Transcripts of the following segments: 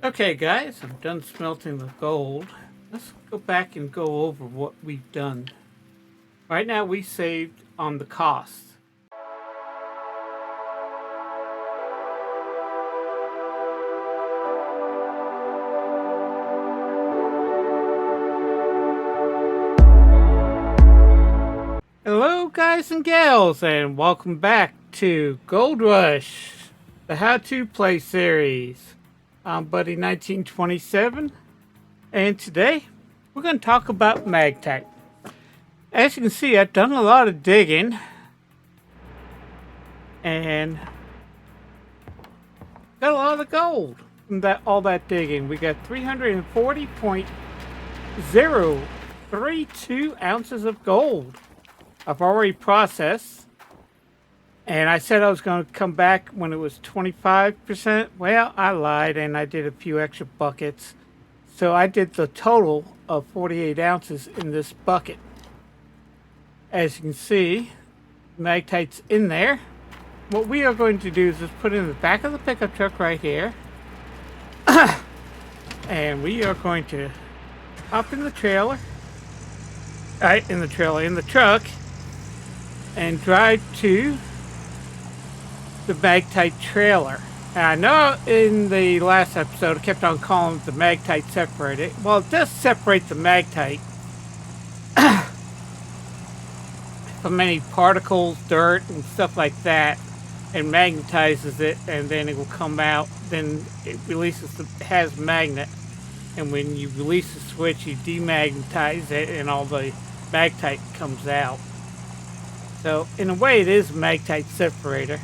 Okay guys, I'm done smelting the gold. Let's go back and go over what we've done. Right now we saved on the cost. Hello guys and gals, and welcome back to Gold Rush, the How To Play series. I'm Buddy 1927, and today we're going to talk about magtite. As you can see, I've done a lot of digging and got a lot of gold from all that digging. We got 340.032 ounces of gold. I've already processed, and I said I was going to come back when it was 25%. Well, I lied and I did a few extra buckets. So I did the total of 48 ounces in this bucket. As you can see, magtite's in there. What we are going to do is just put it in the back of the pickup truck right here. And we are going to hop in the trailer. In the truck. And drive to the magtite trailer. And I know in the last episode I kept on calling it the magtite separator. Well, it does separate the magtite from any particles, dirt, and stuff like that, and magnetizes it, and then it will come out. Then it releases it has magnet, and when you release the switch, you demagnetize it, and all the magtite comes out. So in a way, it is a magtite separator.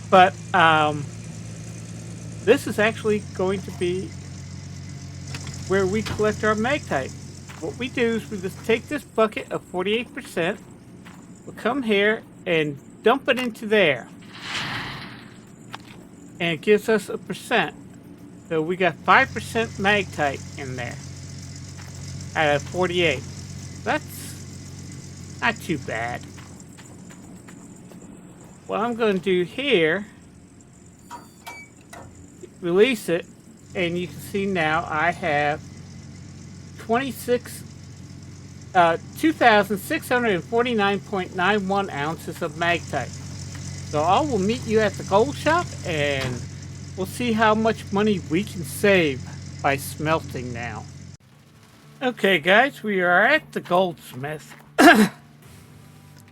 But this is actually going to be where we collect our magtite. What we do is we just take this bucket of 48%, we'll come here and dump it into there. And it gives us a percent. So we got 5% magtite in there out of 48. That's not too bad. What I'm going to do here, release it, and you can see now I have 2,649.91 ounces of magtite. So I will meet you at the gold shop and we'll see how much money we can save by smelting now. Okay guys, we are at the goldsmith.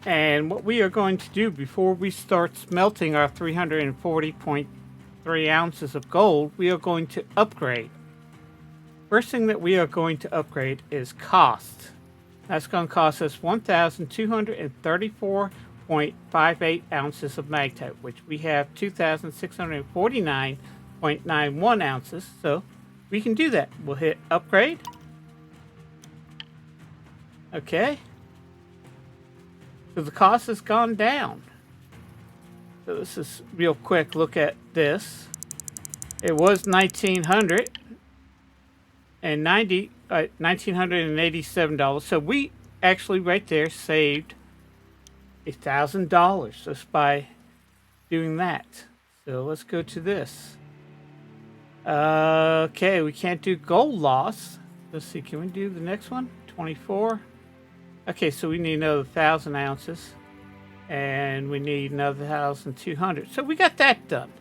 And what we are going to do before we start smelting our 340.3 ounces of gold, we are going to upgrade. First thing that we are going to upgrade is cost. That's going to cost us 1,234.58 ounces of magtite, which we have 2,649.91 ounces. So we can do that. We'll hit upgrade. Okay. So the cost has gone down. So this is real quick. Look at this. It was $1,987. So we actually right there saved $1,000 just by doing that. So let's go to this. Okay, we can't do gold loss. Let's see, can we do the next one? 24. Okay, so we need another 1,000 ounces, and we need another 1,200. So we got that done.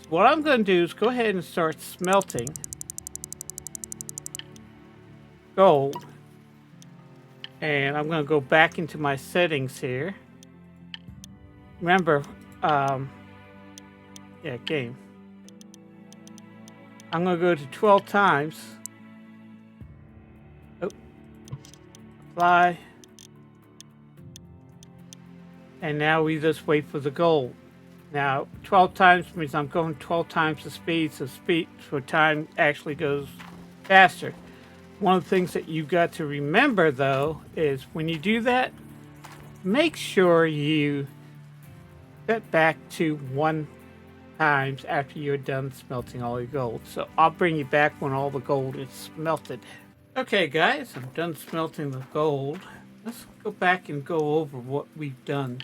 So what I'm going to do is go ahead and start smelting gold, and I'm going to go back into my settings here. Remember, game. I'm going to go to 12 times. Oh, apply. And now we just wait for the gold. Now, 12 times means I'm going 12 times the speed, so time actually goes faster. One of the things that you've got to remember, though, is when you do that, make sure you set back to 1 times after you're done smelting all your gold. So I'll bring you back when all the gold is smelted. Okay, guys, I'm done smelting the gold. Let's go back and go over what we've done.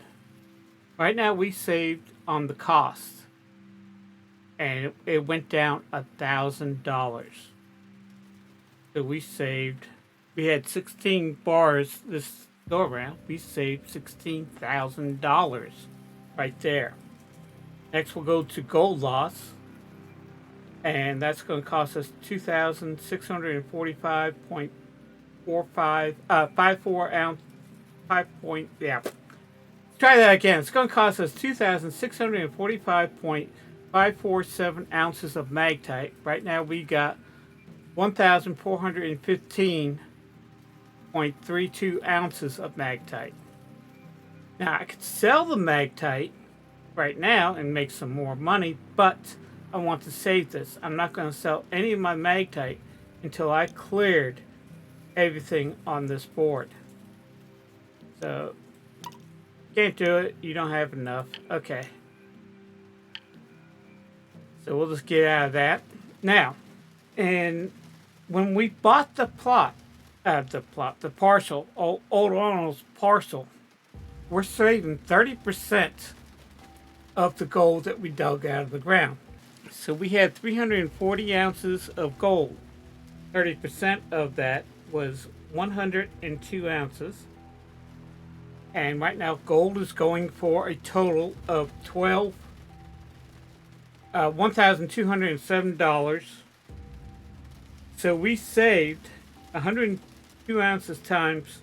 Right now we saved on the cost. and it went down $1,000. So we had 16 bars this go around. We saved $16,000 right there. Next, we'll go to gold loss, and that's going to cost us 2,645.45 54 ounce 5 point yeah. Try that again. It's going to cost us 2,645.547 ounces of magtite. Right now we got 1,415.32 ounces of magtite. Now I could sell the magtite right now and make some more money, but I want to save this. I'm not going to sell any of my magtite until I cleared everything on this board. So can't do it. You don't have enough. Okay. So we'll just get out of that. Now, and when we bought the parcel, Old Arnold's parcel, we're saving 30% of the gold that we dug out of the ground. So we had 340 ounces of gold. 30% of that was 102 ounces. And right now gold is going for a total of $1,207. So we saved 102 ounces times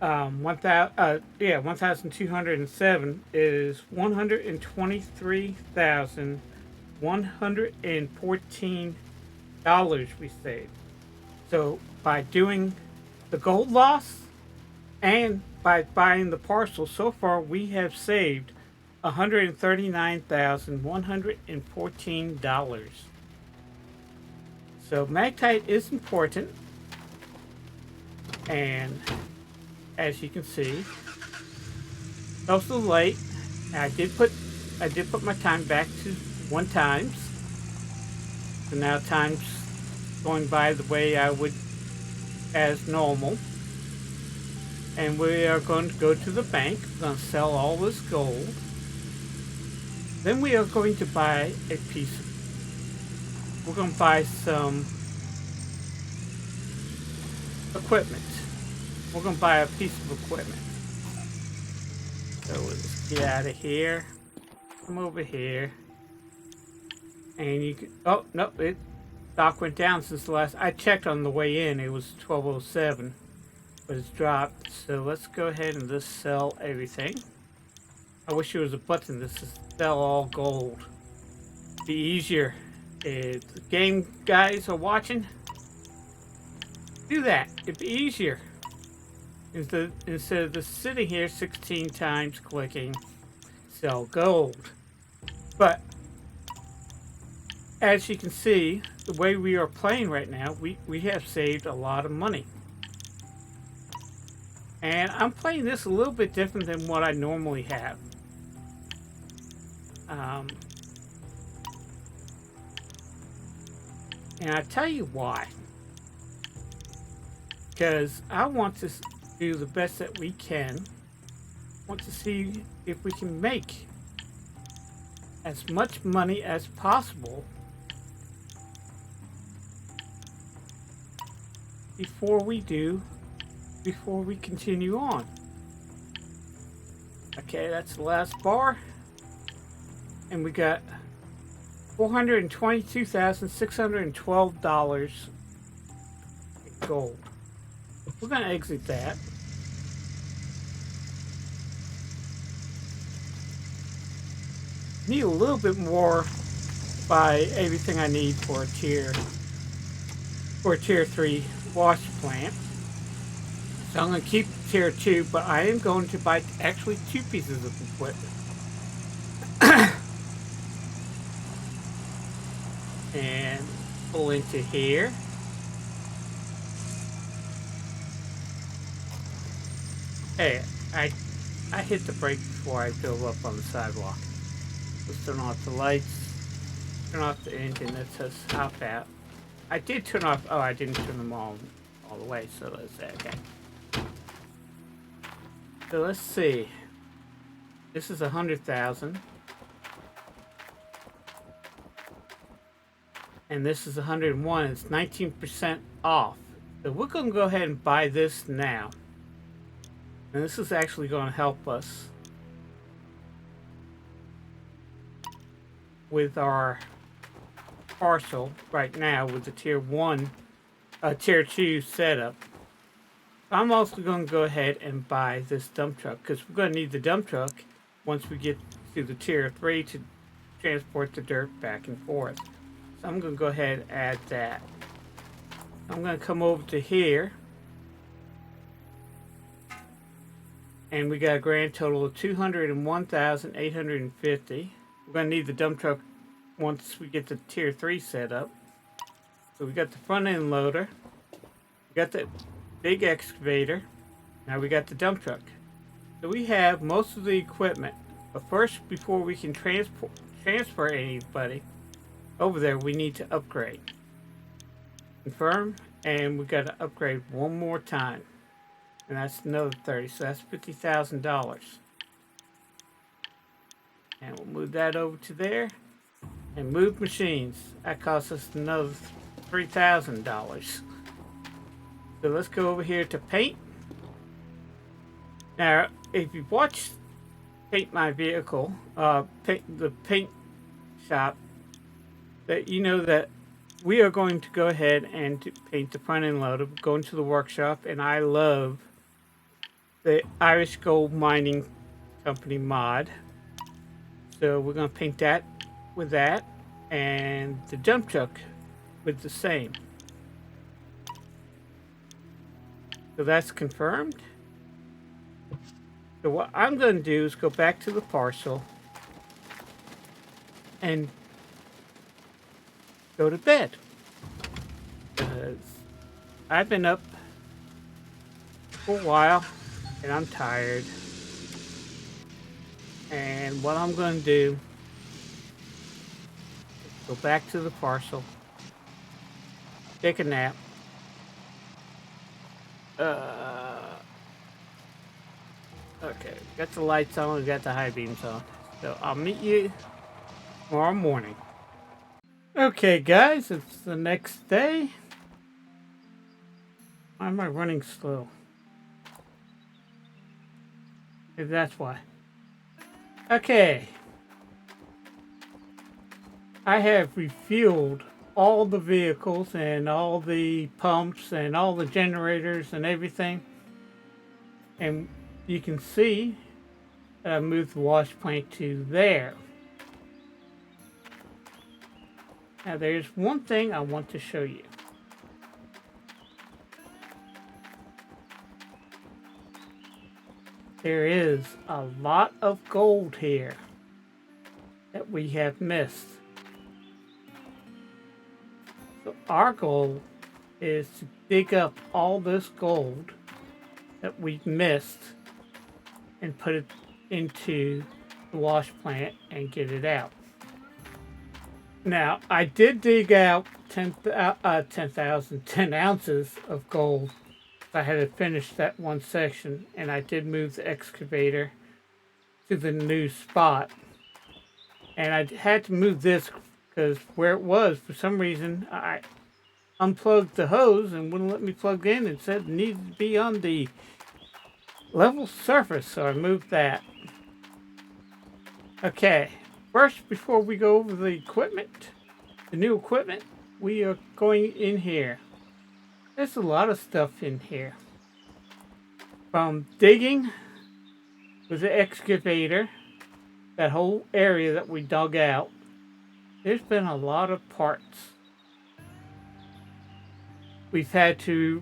1,207 is $123,114 we saved. So by doing the gold loss and by buying the parcel, so far we have saved $139,114. So magtite is important, and as you can see, it's also late. I did put my time back to 1 times. So now time's going by the way I would as normal. And we are going to go to the bank. We're going to sell all this gold. Then we are going to buy a piece. We're going to buy some equipment. We're going to buy a piece of equipment. So we'll just get out of here. Come over here. And you can, oh, no, stock went down since the last, I checked on the way in, it was 1207, but it's dropped. So let's go ahead and just sell everything. I wish there was a button that says sell all gold. Be easier. If the game guys are watching, do that. It'd be easier. Instead of just sitting here 16 times clicking sell gold. But as you can see, the way we are playing right now, we have saved a lot of money. And I'm playing this a little bit different than what I normally have. And I tell you why. Because I want to do the best that we can. I want to see if we can make as much money as possible before we continue on. Okay, that's the last bar. And we got $422,612 in gold. We're going to exit that. Need a little bit more to buy everything I need for a tier 3 wash plant. So I'm going to keep tier 2, but I am going to buy actually 2 pieces of equipment. And pull into here. Hey, I hit the brake before I drove up on the sidewalk. Let's turn off the lights. Turn off the engine that says hop out. I did turn off. Oh, I didn't turn them all the way. So let's say okay. So let's see. This is 100,000. and this is 101. It's 19% off. So we're going to go ahead and buy this now. And this is actually going to help us with our parcel right now with the tier 2 setup. I'm also going to go ahead and buy this dump truck because we're going to need the dump truck once we get to the tier 3 to transport the dirt back and forth. So I'm going to go ahead and add that. I'm going to come over to here, and we got a grand total of 201,850. We're going to need the dump truck once we get the tier 3 set up. So we got the front end loader, we got the big excavator, now we got the dump truck. So we have most of the equipment, but first, before we can transfer anybody over there, we need to upgrade. Confirm, and we got to upgrade one more time, and that's another 30, so that's $50,000. And we'll move that over to there, and move machines. That costs us another $3,000. So let's go over here to paint. Now, if you watch Paint My Vehicle, the paint shop, that you know that we are going to go ahead and paint the front end loader, go into the workshop, and I love the Irish Gold Mining Company mod. So we're going to paint that with that, and the dump truck with the same. So that's confirmed. So what I'm going to do is go back to the parcel and go to bed, because I've been up for a while and I'm tired. And what I'm going to do is go back to the parcel, take a nap. Okay, got the lights on, we got the high beams on. So I'll meet you tomorrow morning. Okay, guys, it's the next day. Why am I running slow? Maybe that's why. Okay. I have refueled all the vehicles and all the pumps and all the generators and everything. And you can see that I moved the wash plant to there. Now there's one thing I want to show you. There is a lot of gold here that we have missed. So our goal is to dig up all this gold that we've missed and put it into the wash plant and get it out. Now, I did dig out 10 ounces of gold. I had to finish that one section, and I did move the excavator to the new spot. And I had to move this because where it was, for some reason, I unplugged the hose and wouldn't let me plug in. It said it needed to be on the level surface, so I moved that. Okay, first, before we go over the equipment, the new equipment, we are going in here. There's a lot of stuff in here. From digging with the excavator, that whole area that we dug out, there's been a lot of parts. We had the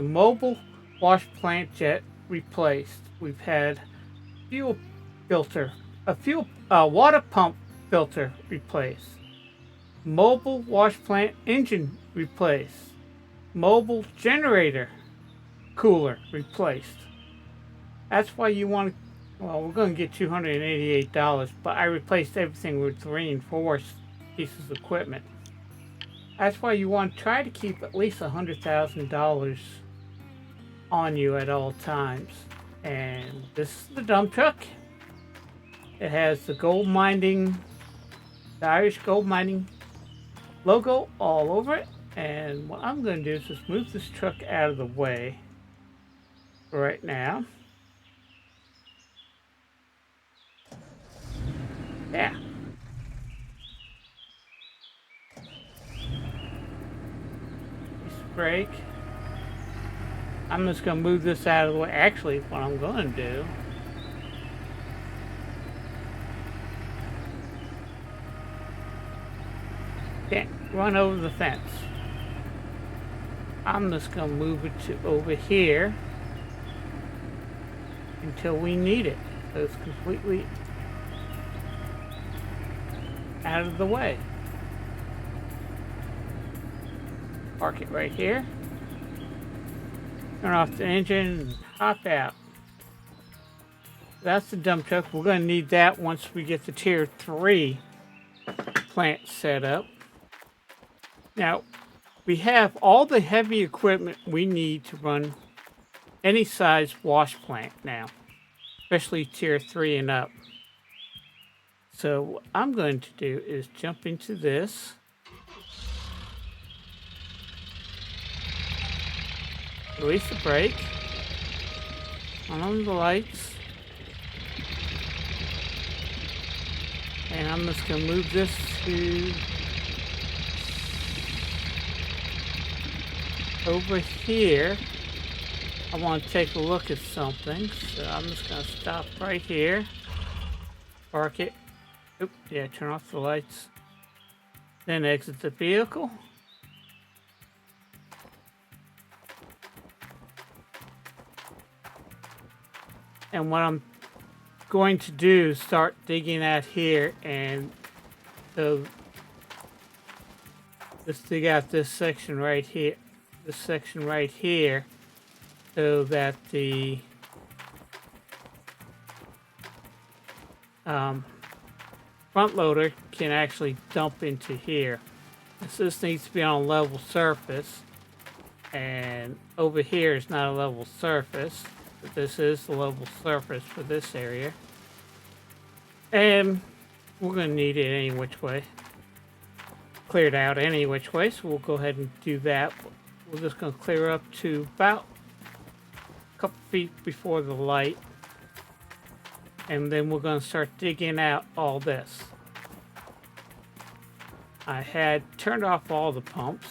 mobile wash plant jet replaced. We've had water pump filter replaced. Mobile wash plant engine replaced. Mobile generator cooler replaced. That's why you want to, well, we're going to get $288, but I replaced everything with reinforced pieces of equipment. That's why you want to try to keep at least $100,000 on you at all times. And this is the dump truck. It has the Irish gold mining logo all over it. And what I'm going to do is just move this truck out of the way right now. Yeah. Brake. I'm just going to move this out of the way. Actually, what I'm going to do can't run over the fence. I'm just going to move it to over here until we need it. So it's completely out of the way. Park it right here. Turn off the engine and hop out. That's the dump truck. We're going to need that once we get the tier 3 plant set up. Now, we have all the heavy equipment we need to run any size wash plant now, especially tier 3 and up. So what I'm going to do is jump into this. Release the brake. On the lights. And I'm just going to move this to over here. I want to take a look at something. So I'm just going to stop right here. Park it. Oop, yeah, turn off the lights. Then exit the vehicle. And what I'm going to do is start digging out here, and so let's dig out this section right here, so that the front loader can actually dump into here. So this needs to be on a level surface, and over here is not a level surface. But this is the level surface for this area. And we're going to need it any which way. Cleared out any which way, so we'll go ahead and do that. We're just going to clear up to about a couple feet before the light. And then we're going to start digging out all this. I had turned off all the pumps.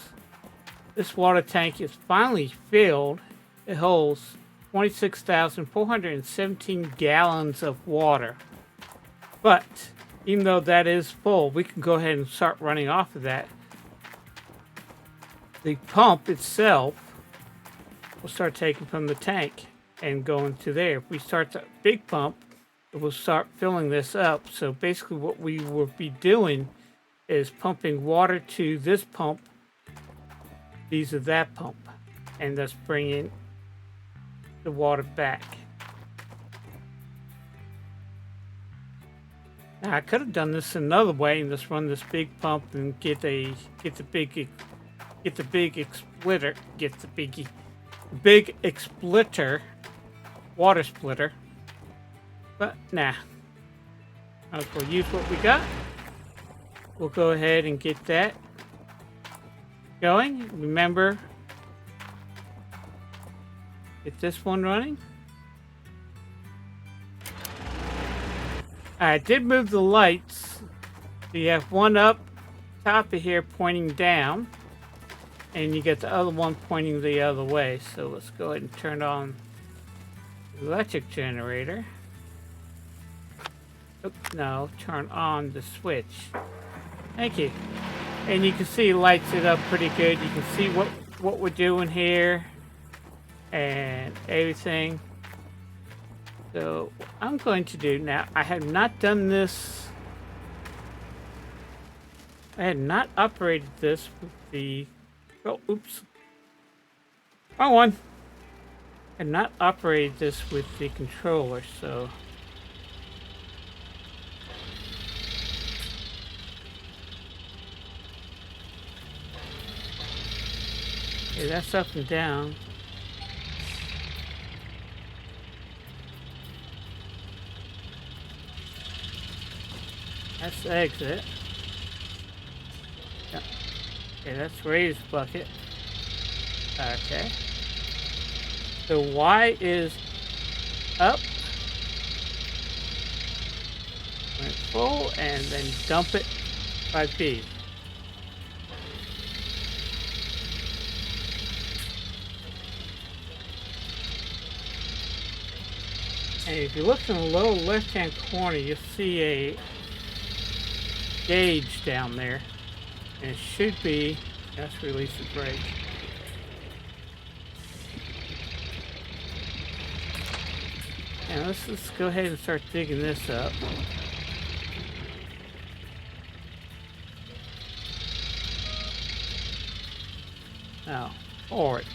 This water tank is finally filled. It holds 26,417 gallons of water. But even though that is full, we can go ahead and start running off of that. The pump itself will start taking from the tank and going to there. If we start the big pump, it will start filling this up. So basically what we will be doing is pumping water to this pump, these are that pump, and thus bringing the water back. Now I could have done this another way and just run this big pump and get the big explitter, water splitter. But nah. Might as well use what we got. We'll go ahead and get that going. Remember, get this one running. I did move the lights. So you have one up top of here pointing down, and you get the other one pointing the other way. So let's go ahead and turn on the electric generator. Oops, no, turn on the switch. Thank you. And you can see it lights it up pretty good. You can see what we're doing here and everything. So what I'm going to do now, I have not done this. I had not operated this with the, oh, oops. Wrong one. I had not operated this with the controller, so. Okay, that's up and down. That's the exit. Yeah. Okay, that's raised bucket. Okay. So Y is up, when it's full, and then dump it by B. And if you look in the lower left-hand corner, you'll see a gauge down there. And it should be, let's release the brake. And let's go ahead and start digging this up. Now, forward.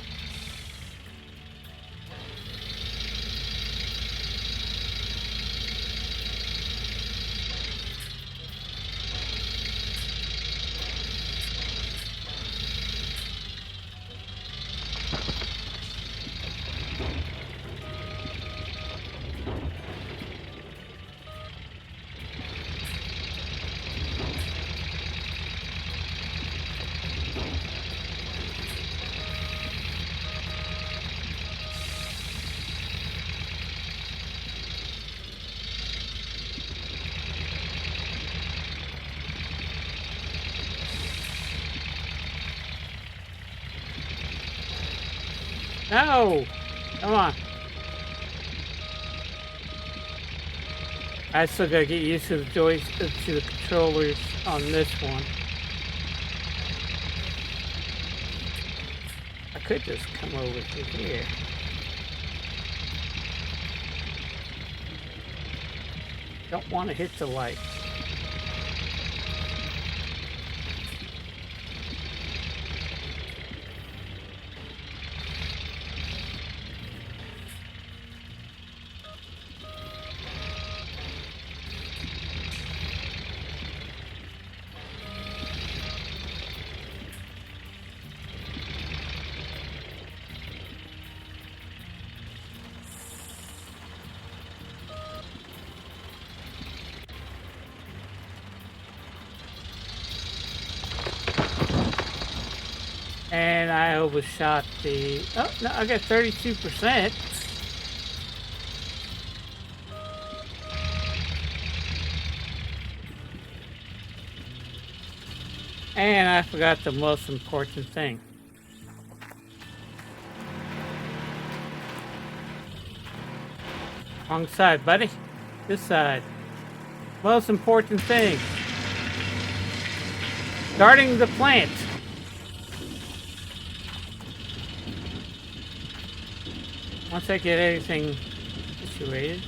No! Come on. I still gotta get used to the joist, to the controllers on this one. I could just come over to here. Don't want to hit the light. And I overshot the, oh no, I got 32%. And I forgot the most important thing. Wrong side, buddy. This side. Most important thing. Starting the plant. Once I get everything situated.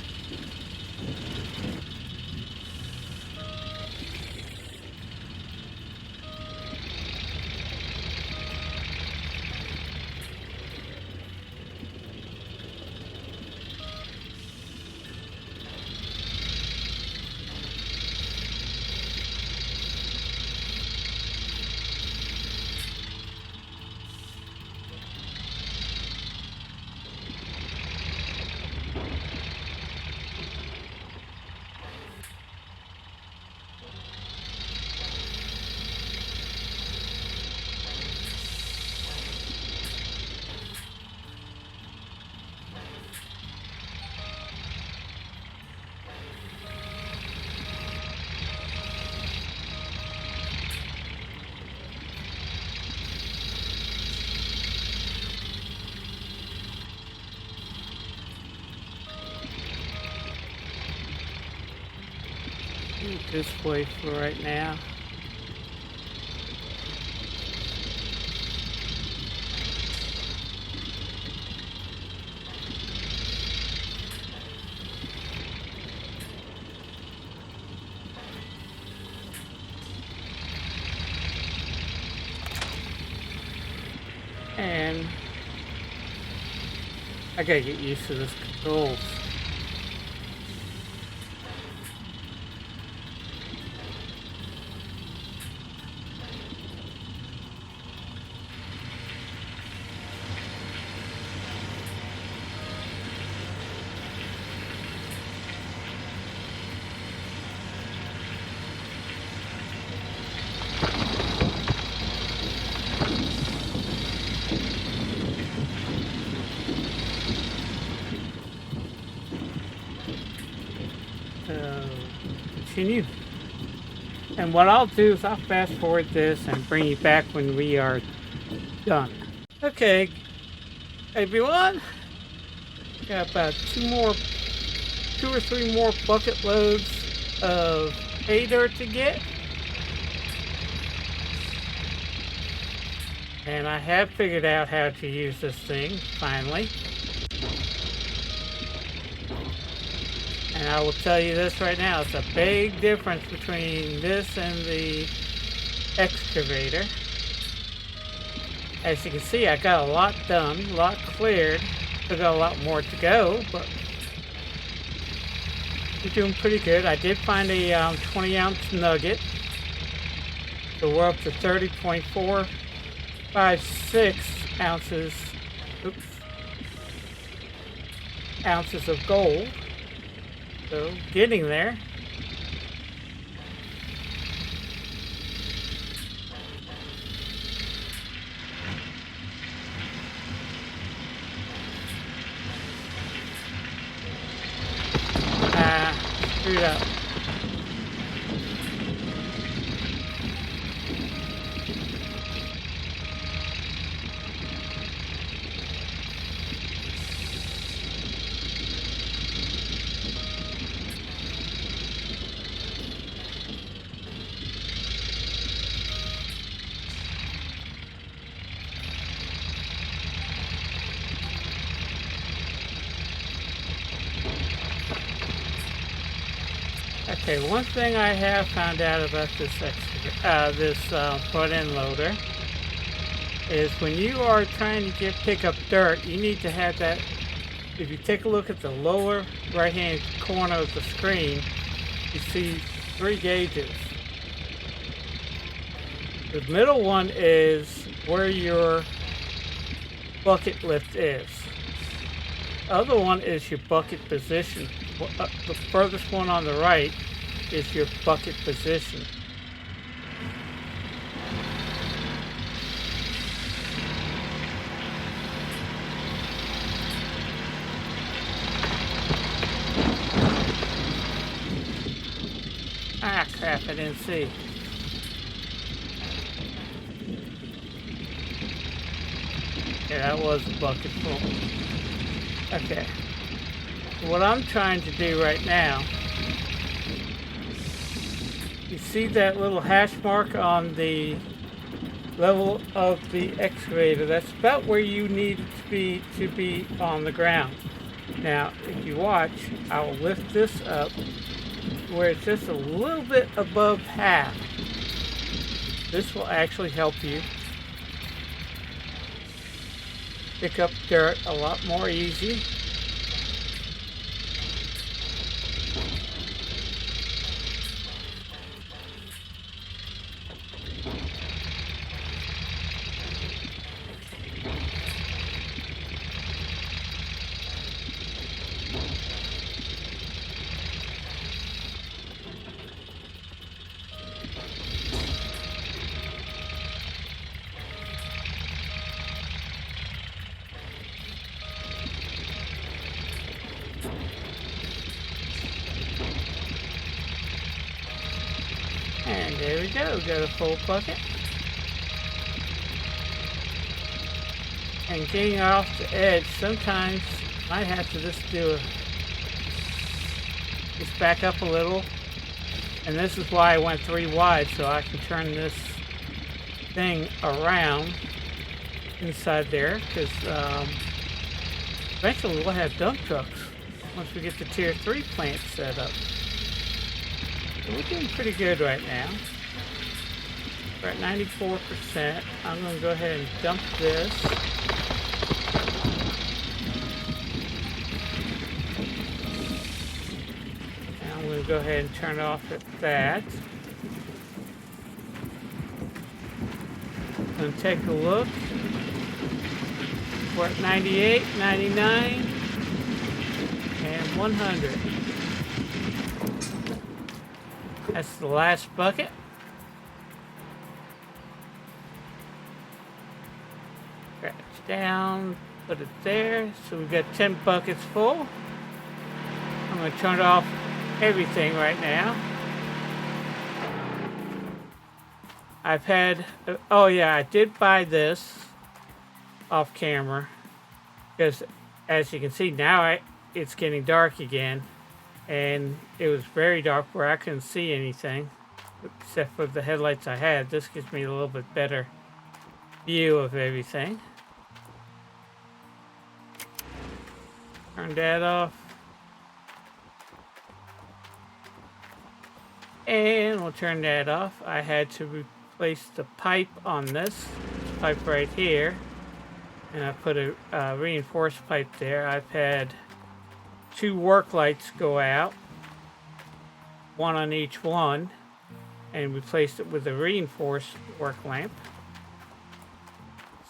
This way for right now. And I gotta get used to this controls. continue. And what I'll do is I'll fast forward this and bring you back when we are done. Okay, everyone, got about two or three more bucket loads of hay dirt to get. And I have figured out how to use this thing, finally. And I will tell you this right now, it's a big difference between this and the excavator. As you can see, I got a lot done, a lot cleared. Still got a lot more to go, but we're doing pretty good. I did find a 20-ounce nugget. So we're up to 30.456 ounces of gold. So getting there. Screwed up. Okay, one thing I have found out about this front-end loader is when you are trying to pick up dirt, you need to have that. If you take a look at the lower right-hand corner of the screen, you see 3 gauges. The middle one is where your bucket lift is. The other one is your bucket position. The furthest one on the right is your bucket position. Ah, crap, I didn't see. Yeah, that was a bucket full. Okay. What I'm trying to do right now, you see that little hash mark on the level of the excavator? That's about where you need it to be on the ground. Now, if you watch, I will lift this up where it's just a little bit above half. This will actually help you pick up dirt a lot more easy. And there we go, got a full bucket. And getting off the edge, sometimes I might have to just back up a little. And this is why I went 3 wide, so I can turn this thing around inside there, because eventually we'll have dump trucks once we get the tier 3 plant set up. So we're doing pretty good right now. We're at 94%. I'm going to go ahead and dump this. And I'm going to go ahead and turn off at that. I'm going to take a look. We're at 98, 99, and 100. That's the last bucket. Scratch down, put it there. So we've got 10 buckets full. I'm going to turn off everything right now. I've had, oh yeah, I did buy this off camera because as you can see now it's getting dark again, and it was very dark where I couldn't see anything except for the headlights I had. This gives me a little bit better view of everything. Turn that off. And we'll turn that off. I had to replace the pipe on this pipe right here. And I put a reinforced pipe there. I've had 2 work lights go out. One on each one. And replaced it with a reinforced work lamp.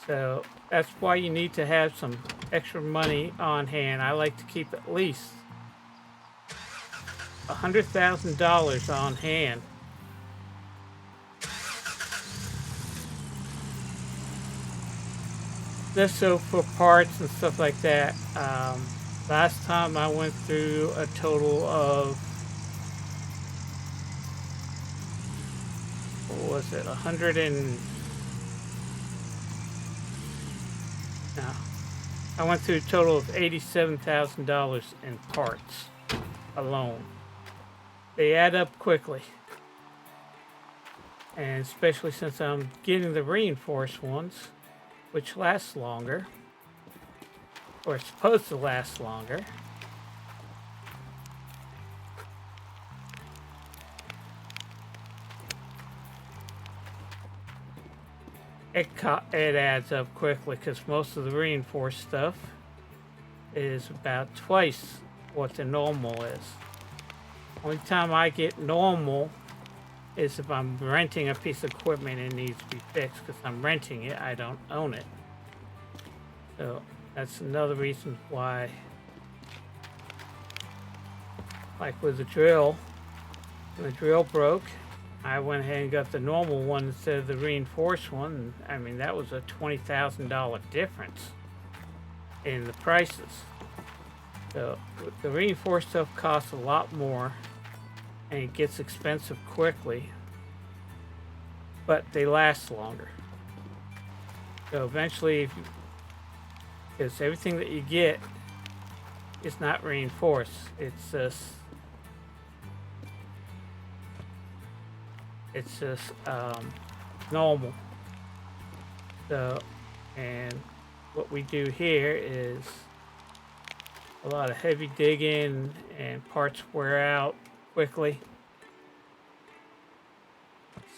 So that's why you need to have some extra money on hand. I like to keep at least $100,000 on hand. Just so for parts and stuff like that. Last time I went through a total of, what was it, I went through a total of $87,000 in parts alone. They add up quickly. And especially since I'm getting the reinforced ones, which last longer, or it's supposed to last longer. It adds up quickly because most of the reinforced stuff is about twice what the normal is. Only time I get normal is if I'm renting a piece of equipment and it needs to be fixed, because I'm renting it, I don't own it. So that's another reason why, like with the drill, when the drill broke, I went ahead and got the normal one instead of the reinforced one. I mean, that was a $20,000 difference in the prices. So the reinforced stuff costs a lot more, and it gets expensive quickly, but they last longer. So eventually, because everything that you get is not reinforced, it's just normal. So, and what we do here is a lot of heavy digging, and parts wear out quickly.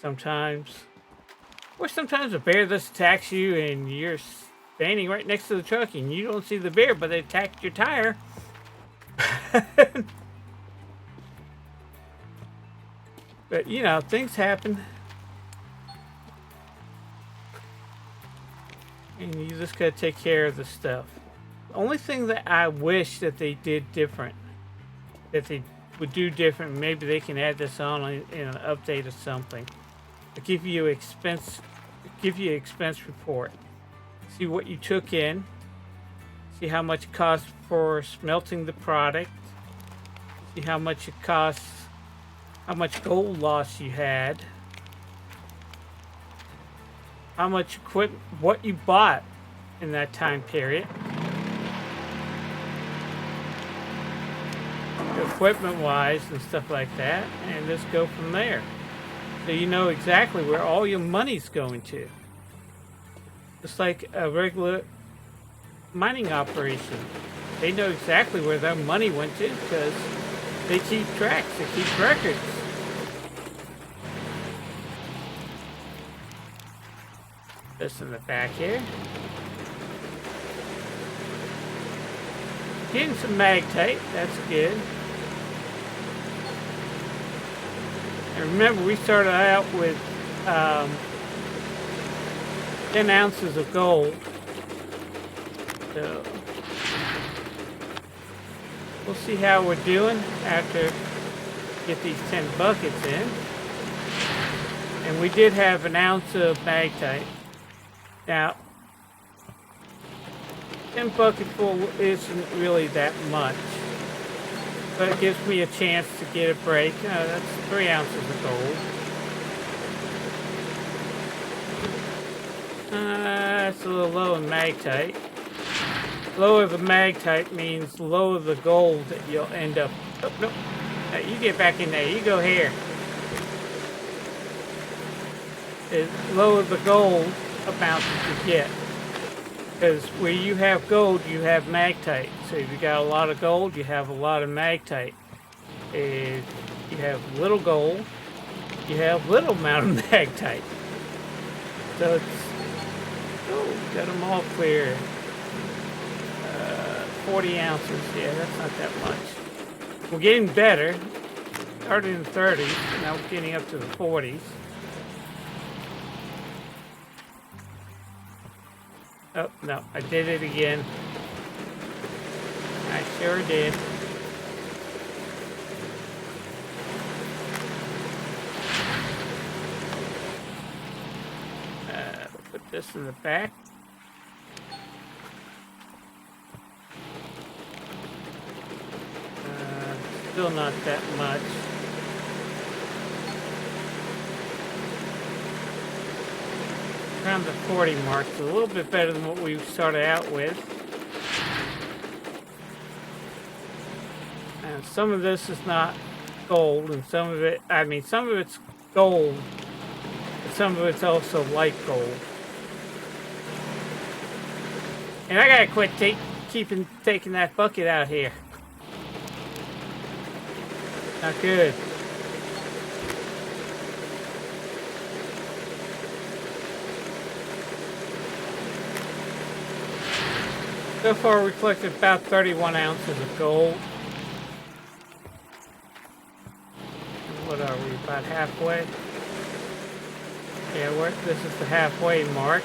Sometimes a bear just attacks you and you're standing right next to the truck and you don't see the bear, but they attacked your tire. But you know, things happen. And you just gotta take care of the stuff. The only thing that I wish that they did different, that they would do different, maybe they can add this on in an update or something. To give you expense report. See what you took in. See how much it costs for smelting the product. See how much it costs, how much gold loss you had. How much equipment, what you bought in that time period. Equipment wise and stuff like that, and just go from there. So you know exactly where all your money's going to. Just like a regular mining operation. They know exactly where their money went to because they keep tracks, they keep records. This in the back here. Getting some magtite, that's good. And remember, we started out with 10 ounces of gold. So we'll see how we're doing after we get these 10 buckets in. And we did have an ounce of magtite. Now, 10 buckets full isn't really that much. But it gives me a chance to get a break. That's 3 ounces of gold. It's a little low in magtite. Lower the magtite means lower the gold that you'll end up. Oh, no. You get back in there. You go here. Is lower the gold amount that you get. Because where you have gold, you have magtite. So if you got a lot of gold, you have a lot of magtite. If you have little gold, you have little amount of magtite. So it's, oh, got them all clear. 40 ounces, yeah, that's not that much. We're getting better. Started in the 30s, now we're getting up to the 40s. Oh, no, I did it again. I sure did. Put this in the back. Still not that much. Around the 40 mark, so a little bit better than what we started out with. And some of this is not gold, and some of it, I mean, some of it's gold, but some of it's also light gold. And I gotta quit taking that bucket out here. Not good. So far we collected about 31 ounces of gold. What are we, about halfway? Yeah, this is the halfway mark.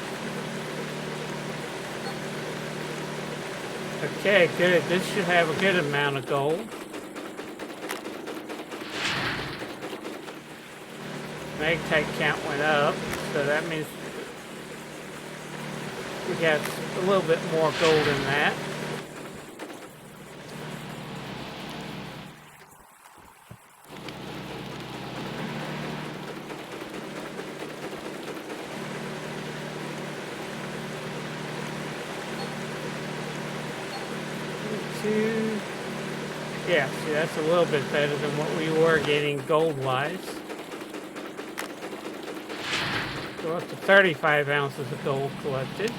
Okay, good. This should have a good amount of gold. Magtite count went up, so that means we got a little bit more gold in that. Yeah, see, that's a little bit better than what we were getting gold-wise. We're up to 35 ounces of gold collected.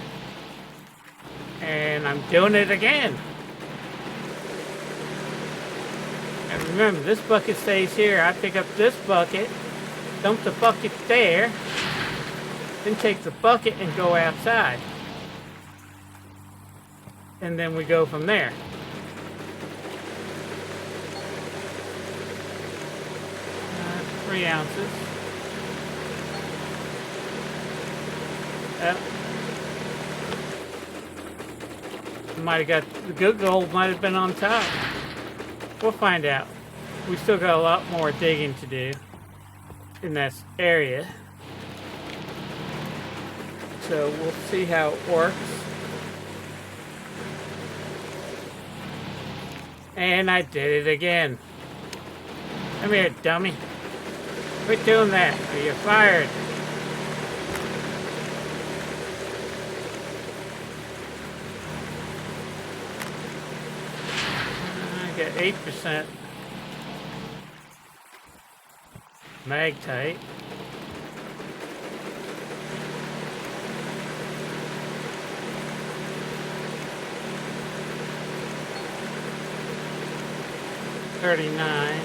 And I'm doing it again. And remember, this bucket stays here. I pick up this bucket, dump the bucket there, then take the bucket and go outside. And then we go from there. Three ounces. Might have got the good gold, might have been on top. We'll find out. We still got a lot more digging to do in that area. So we'll see how it works. And I did it again. Come here, dummy. Quit doing that, or you're fired. I got 8% magtite. $39.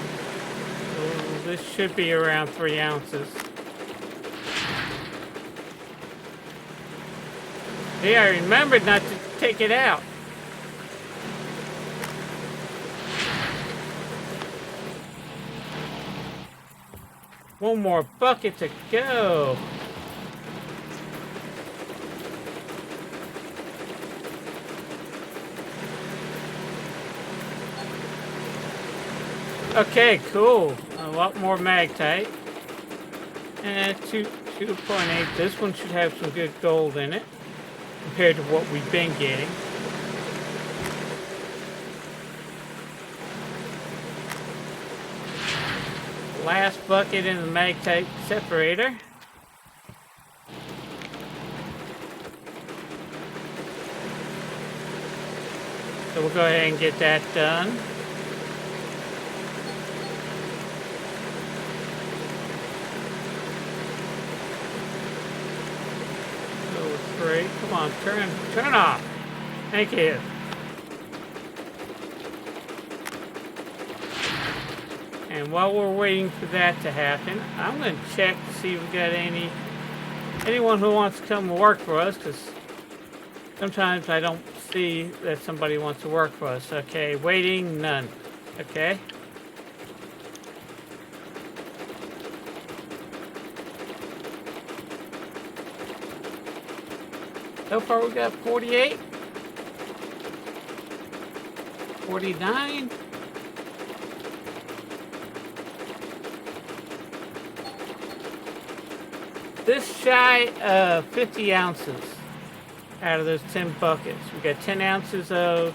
So this should be around 3 ounces. See, I remembered not to take it out. One more bucket to go. Okay, cool. A lot more magtite. And 2.8. This one should have some good gold in it compared to what we've been getting. Last bucket in the magtite separator. So we'll go ahead and get that done. So 3. Come on, turn off. Thank you. And while we're waiting for that to happen, I'm going to check to see if we got anyone who wants to come work for us, because sometimes I don't see that somebody wants to work for us. Okay, waiting, none. Okay. So far we got 48, 49. This shy of 50 ounces out of those 10 buckets. We got 10 ounces of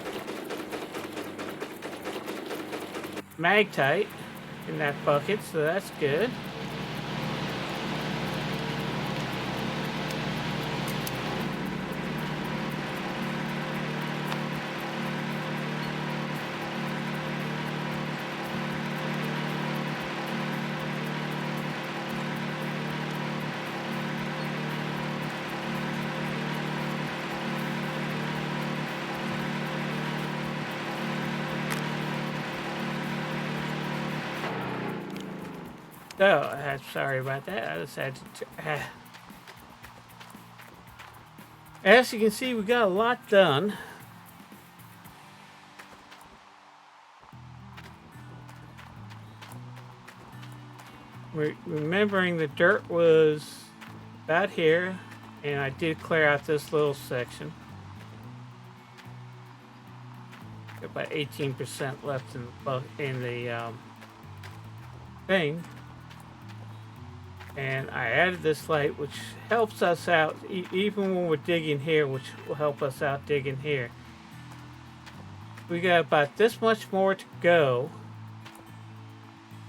magtite in that bucket, so that's good. So, sorry about that. I just had to. As you can see, we got a lot done. Remembering the dirt was about here, and I did clear out this little section. Got about 18% left in the thing. And I added this light, which helps us out even when we're digging here, which will help us out digging here. We got about this much more to go,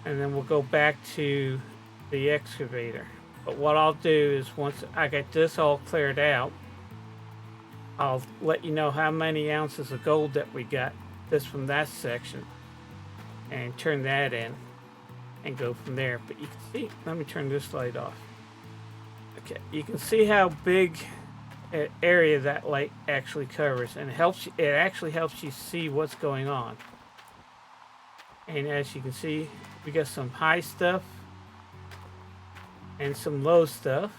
and then we'll go back to the excavator. But what I'll do is, once I get this all cleared out, I'll let you know how many ounces of gold that we got this from that section, and turn that in and go from there. But you can see, let me turn this light off. Okay, you can see how big an area that light actually covers, and it actually helps you see what's going on. And as you can see, we got some high stuff and some low stuff,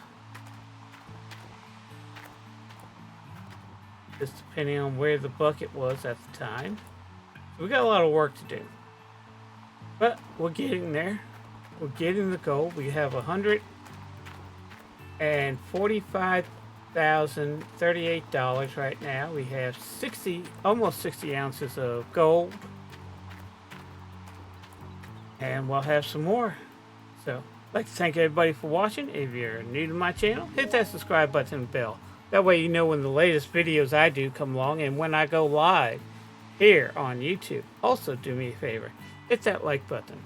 just depending on where the bucket was at the time. So we got a lot of work to do. But we're getting there. We're getting the gold. We have $145,038 right now. We have almost 60 ounces of gold. And we'll have some more. So, I'd like to thank everybody for watching. If you're new to my channel, hit that subscribe button and bell. That way you know when the latest videos I do come along and when I go live here on YouTube. Also, do me a favor. Hit that like button.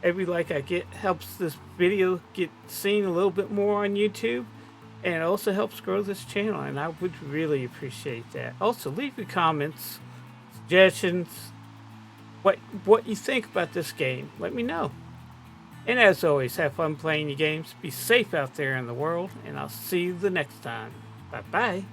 Every like I get helps this video get seen a little bit more on YouTube, and it also helps grow this channel, and I would really appreciate that. Also, leave your comments, suggestions, what you think about this game. Let me know. And as always, have fun playing your games. Be safe out there in the world, and I'll see you the next time. Bye-bye.